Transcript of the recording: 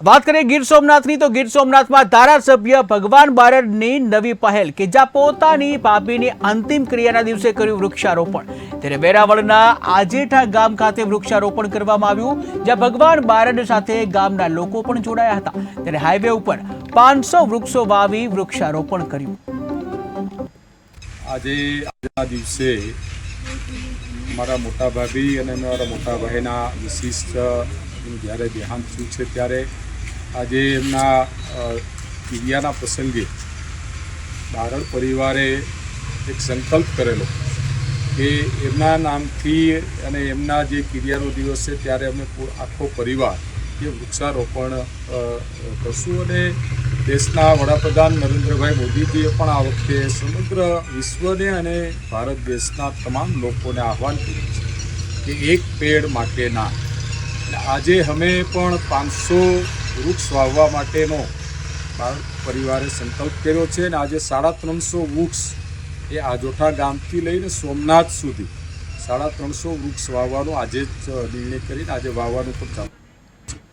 बात करें गिर सोमनाथनी तो गिर सोमनाथમાં ધારાસભ્ય ભગવાન બારડની નવી પહેલ કે જ્યાં પોતાની ભાભીની અંતિમ ક્રિયાના દિવસે કર્યું વૃક્ષારોપણ। ત્યારે વેરાવળના આજેઠા ગામ ખાતે વૃક્ષારોપણ કરવામાં આવ્યું, જ્યાં ભગવાન બારડ સાથે ગામના લોકો પણ જોડાયા હતા। ત્યારે હાઈવે ઉપર 500 વૃક્ષો વાવી વૃક્ષારોપણ કર્યું। આજે આજના દિવસે મારા મોટા ભાભી અને મારા મોટા ભાઈના વિશિષ્ટ જ્યારે દેહાંત થયું છે ત્યારે આજે એમના ક્રિયાના પ્રસંગે બારડ પરિવારે એક સંકલ્પ કરેલો કે એમના નામથી અને એમના જે ક્રિયાનો દિવસ છે ત્યારે અમે આખો પરિવાર એ વૃક્ષારોપણ કરશું। અને દેશના વડાપ્રધાન નરેન્દ્રભાઈ મોદીજીએ પણ આ વખતે સમગ્ર વિશ્વને અને ભારત દેશના તમામ લોકોને આહ્વાન કર્યું છે કે એક પેડ માટે ના। આજે અમે પણ 500 વૃક્ષ વાવવા માટેનો પરિવારે સંકલ્પ કર્યો છે અને આજે 350 વૃક્ષ એ આજોઠા ગામથી લઈને સોમનાથ સુધી 350 વૃક્ષ વાવવાનો આજે જ નિર્ણય કરીને આજે વાવવાનું પણ ચાલુ।